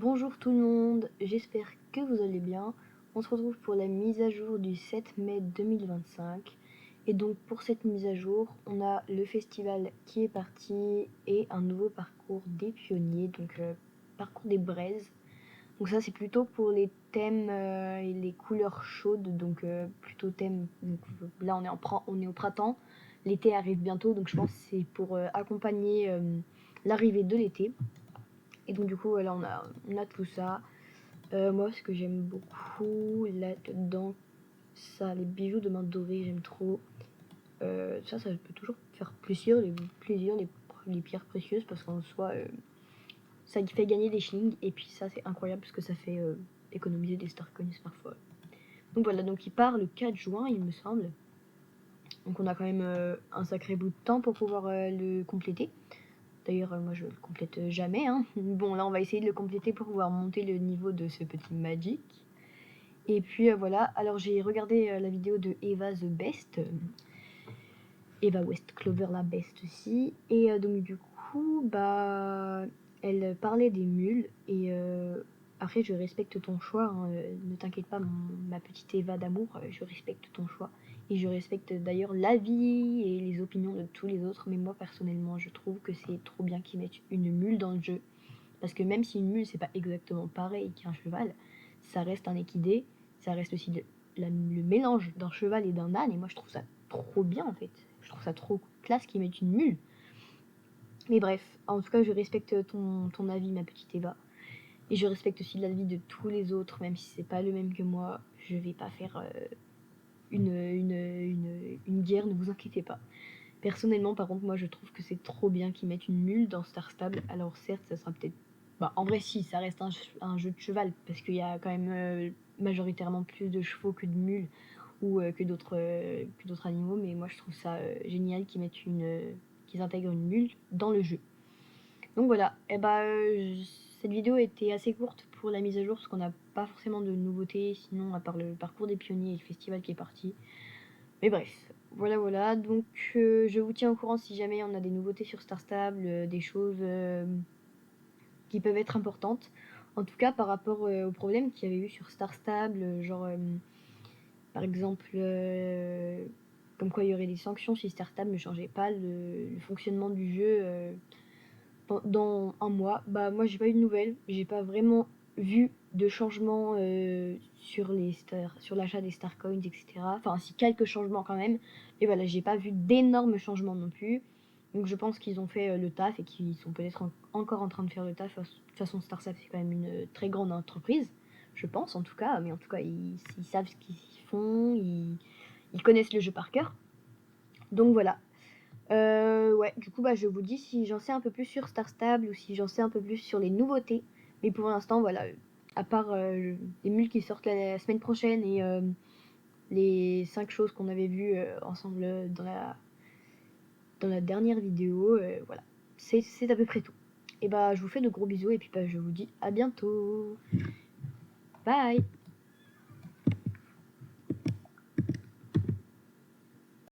Bonjour tout le monde, j'espère que vous allez bien. On se retrouve pour la mise à jour du 7 mai 2025. Et donc pour cette mise à jour, on a le festival qui est parti et un nouveau parcours des pionniers, donc parcours des braises. Donc ça c'est plutôt pour les thèmes et les couleurs chaudes, donc plutôt thème. Donc, là on est au printemps, l'été arrive bientôt, donc je pense que c'est pour accompagner l'arrivée de l'été. Et donc du coup là on a tout ça. Moi ce que j'aime beaucoup là-dedans, ça, les bijoux de main dorée, j'aime trop. Ça peut toujours faire plaisir, les pierres précieuses, parce qu'en soi ça fait gagner des shillings, et puis ça c'est incroyable parce que ça fait économiser des star coins parfois. Donc voilà, donc il part le 4 juin il me semble. Donc on a quand même un sacré bout de temps pour pouvoir le compléter. D'ailleurs, moi je le complète jamais, hein. Bon, là on va essayer de le compléter pour pouvoir monter le niveau de ce petit Magic. Et puis voilà, alors j'ai regardé la vidéo de Eva the Best, Eva West Clover la Best aussi. Et donc du coup, bah, elle parlait des mules. Et après, je respecte ton choix, hein, ne t'inquiète pas, ma petite Eva d'amour, je respecte ton choix. Et je respecte d'ailleurs l'avis et les opinions de tous les autres, mais moi personnellement je trouve que c'est trop bien qu'ils mettent une mule dans le jeu. Parce que même si une mule c'est pas exactement pareil qu'un cheval, ça reste un équidé, ça reste aussi le mélange d'un cheval et d'un âne, et moi je trouve ça trop bien en fait. Je trouve ça trop classe qu'ils mettent une mule. Mais bref, en tout cas je respecte ton avis ma petite Eva. Et je respecte aussi l'avis de tous les autres, même si c'est pas le même que moi. Je vais pas faire une guerre, ne vous inquiétez pas. Personnellement, par contre, moi je trouve que c'est trop bien qu'ils mettent une mule dans Star Stable. Alors certes, ça sera peut-être... Bah, en vrai, si, ça reste un jeu de cheval, parce qu'il y a quand même majoritairement plus de chevaux que de mules, ou que d'autres animaux, mais moi je trouve ça génial qu'ils mettent qu'ils intègrent une mule dans le jeu. Donc voilà, et bah, cette vidéo était assez courte pour la mise à jour, parce qu'on n'a pas forcément de nouveautés, sinon à part le parcours des pionniers et le festival qui est parti. Mais bref, voilà, donc je vous tiens au courant si jamais on a des nouveautés sur Star Stable, des choses qui peuvent être importantes. En tout cas, par rapport aux problèmes qu'il y avait eu sur Star Stable, genre par exemple comme quoi il y aurait des sanctions si Star Stable ne changeait pas le fonctionnement du jeu dans un mois. Bah moi j'ai pas eu de nouvelles, j'ai pas vraiment vu de changement sur l'achat des Star Coins, etc. Enfin si, quelques changements quand même, et voilà, j'ai pas vu d'énormes changements non plus. Donc je pense qu'ils ont fait le taf, et qu'ils sont peut-être encore en train de faire le taf. De toute façon Starsap c'est quand même une très grande entreprise, je pense en tout cas, mais en tout cas ils savent ce qu'ils font, ils connaissent le jeu par cœur. Donc voilà. Ouais, du coup, bah, je vous dis si j'en sais un peu plus sur Star Stable, ou si j'en sais un peu plus sur les nouveautés. Mais pour l'instant, voilà, à part les mules qui sortent la semaine prochaine, et les 5 choses qu'on avait vues ensemble dans la dernière vidéo, voilà, c'est à peu près tout. Et bah, je vous fais de gros bisous, et puis bah, je vous dis à bientôt. Bye!